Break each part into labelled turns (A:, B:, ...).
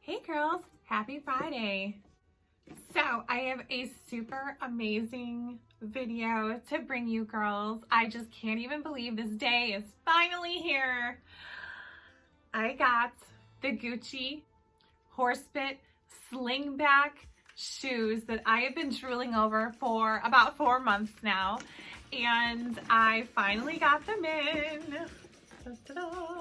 A: Hey girls, happy Friday. So I have a super amazing video to bring you girls. I just can't even believe this day is finally here. I got the Gucci Horsebit Slingback shoes that I have been drooling over for about 4 months now. And I finally got them in.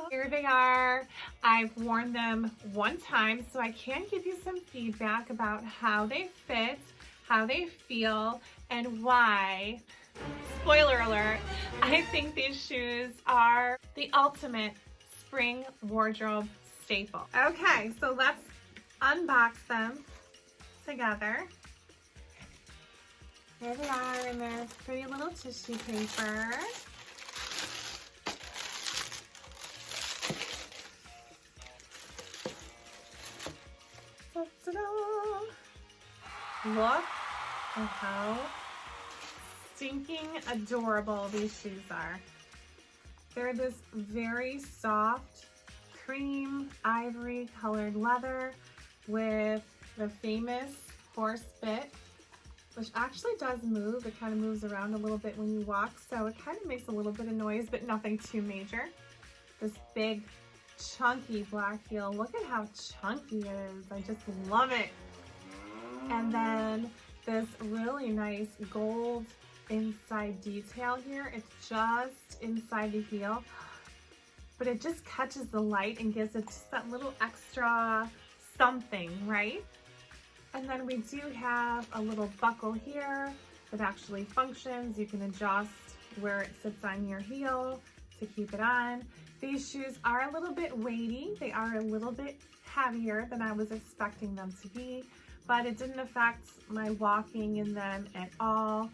A: Here they are. I've worn them one time, so I can give you some feedback about how they fit, how they feel, and why. Spoiler alert, I think these shoes are the ultimate spring wardrobe staple. Okay, so let's unbox them together. Here they are in their pretty little tissue paper. Look at how stinking adorable these shoes are. They're this very soft cream ivory colored leather with the famous horse bit, which actually does move. It kind of moves around a little bit when you walk, so it kind of makes a little bit of noise, but nothing too major. This big chunky black heel. Look at how chunky it is. I just love it. And then this really nice gold inside detail here. It's just inside the heel, but it just catches the light and gives it just that little extra something, right? And then we do have a little buckle here that actually functions. You can adjust where it sits on your heel to keep it on. These shoes are a little bit weighty. They are a little bit heavier than I was expecting them to be, but it didn't affect my walking in them at all.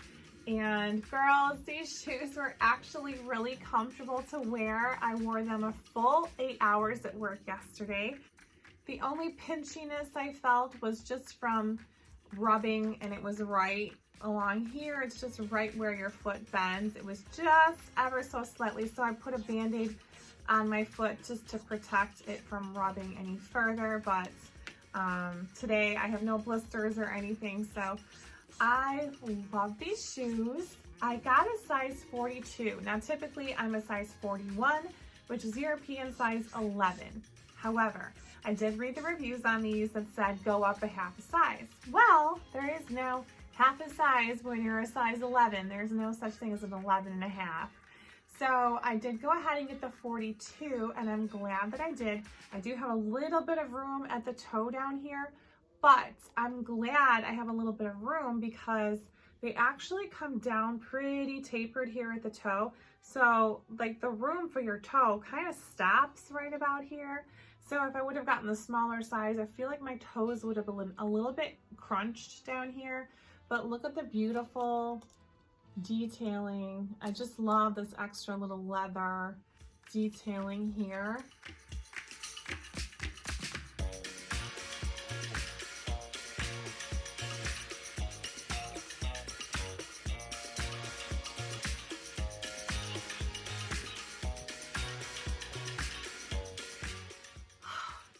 A: And girls, these shoes were actually really comfortable to wear. I wore them a full 8 hours at work yesterday. The only pinchiness I felt was just from rubbing, and it was right along here. It's just right where your foot bends. It was just ever so slightly, so I put a Band-Aid on my foot just to protect it from rubbing any further, but today I have no blisters or anything, so I love these shoes. I got a size 42. Now typically I'm a size 41, which is European size 11. However, I did read the reviews on these that said go up a half a size. Well, there is no half a size when you're a size 11. There's no such thing as an 11 and a half. So I did go ahead and get the 42, and I'm glad that I did. I do have a little bit of room at the toe down here, but I'm glad I have a little bit of room because they actually come down pretty tapered here at the toe. So like the room for your toe kind of stops right about here. So if I would have gotten the smaller size, I feel like my toes would have been a little bit crunched down here. But look at the beautiful detailing. I just love this extra little leather detailing here.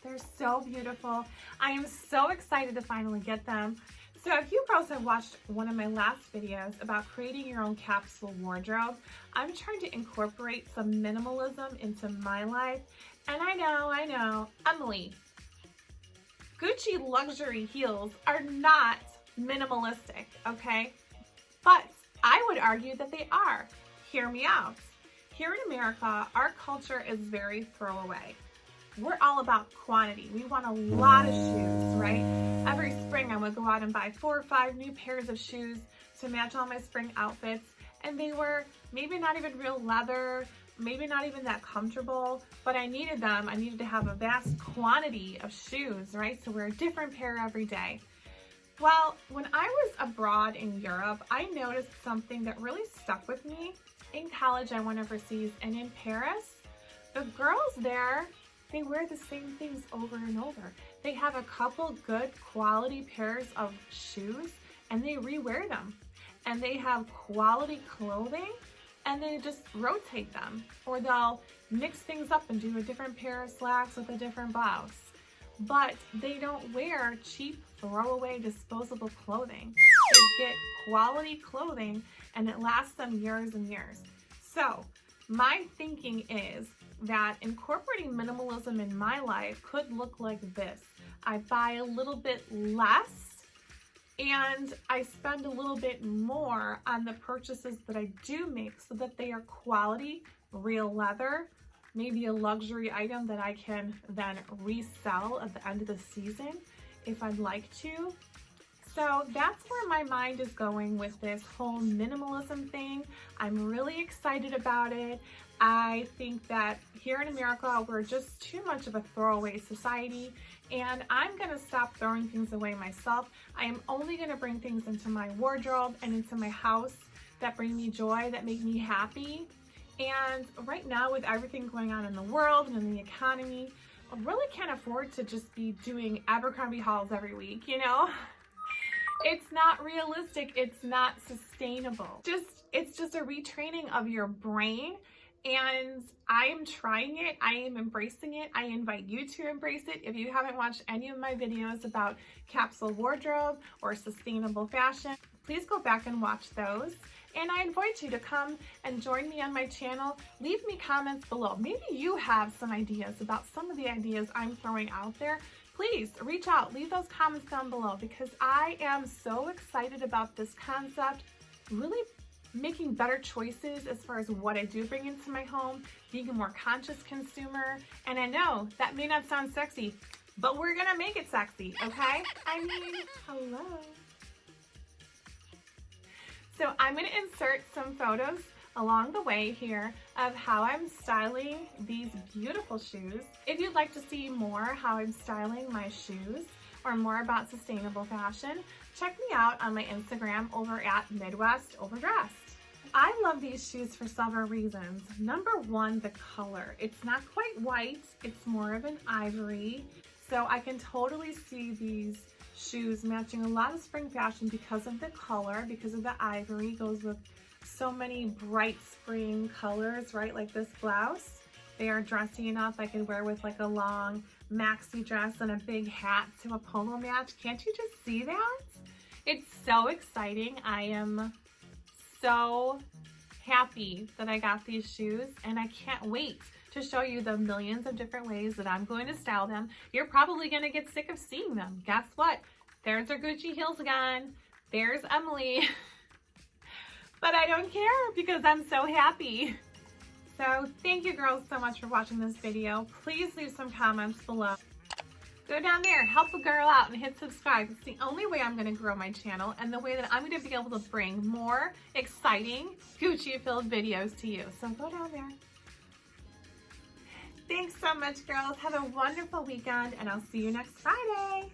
A: They're so beautiful. I am so excited to finally get them. So if you girls have watched one of my last videos about creating your own capsule wardrobe, I'm trying to incorporate some minimalism into my life. And I know, Emily, Gucci luxury heels are not minimalistic, okay? But I would argue that they are. Hear me out. Here in America, our culture is very throwaway. We're all about quantity. We want a lot of shoes, right? Every spring I would go out and buy 4 or 5 new pairs of shoes to match all my spring outfits. And they were maybe not even real leather, maybe not even that comfortable, but I needed them. I needed to have a vast quantity of shoes, right? So wear a different pair every day. Well, when I was abroad in Europe, I noticed something that really stuck with me. In college, I went overseas, and in Paris, the girls there, they wear the same things over and over. They have a couple good quality pairs of shoes and they rewear them. And they have quality clothing and they just rotate them. Or they'll mix things up and do a different pair of slacks with a different blouse. but they don't wear cheap throwaway disposable clothing. They get quality clothing and it lasts them years and years. So my thinking is that incorporating minimalism in my life could look like this. I buy a little bit less and I spend a little bit more on the purchases that I do make so that they are quality, real leather, maybe a luxury item that I can then resell at the end of the season if I'd like to. So that's where my mind is going with this whole minimalism thing. I'm really excited about it. I think that here in America, we're just too much of a throwaway society, and I'm gonna stop throwing things away myself. I am only gonna bring things into my wardrobe and into my house that bring me joy, that make me happy. And right now, with everything going on in the world and in the economy, I really can't afford to just be doing Abercrombie hauls every week, you know? It's not realistic, it's not sustainable. It's just a retraining of your brain, and I am trying it, I am embracing it. I invite you to embrace it. If you haven't watched any of my videos about capsule wardrobe or sustainable fashion, please go back and watch those. And I invite you to come and join me on my channel. Leave me comments below. Maybe you have some ideas about some of the ideas I'm throwing out there. Please reach out, leave those comments down below, because I am so excited about this concept, really making better choices as far as what I do bring into my home, being a more conscious consumer. And I know that may not sound sexy, but we're gonna make it sexy, okay? I mean, hello. So I'm gonna insert some photos along the way here of how I'm styling these beautiful shoes. If you'd like to see more how I'm styling my shoes or more about sustainable fashion, check me out on my Instagram over at Midwest Overdressed. I love these shoes for several reasons. Number one, the color. It's not quite white, it's more of an ivory. So I can totally see these shoes matching a lot of spring fashion because of the color, because of the ivory. Goes with so many bright spring colors, right? Like this blouse. They are dressy enough. I could wear with like a long maxi dress and a big hat to a polo match. Can't you just see that? It's so exciting. I am so happy that I got these shoes, and I can't wait to show you the millions of different ways that I'm going to style them. You're probably going to get sick of seeing them. Guess what? There's our Gucci heels again. There's Emily. But I don't care because I'm so happy. So thank you girls so much for watching this video. Please leave some comments below. Go down there, help a girl out and hit subscribe. It's the only way I'm going to grow my channel and the way that I'm going to be able to bring more exciting Gucci-filled videos to you. So go down there. Thanks so much, girls. Have a wonderful weekend, and I'll see you next Friday.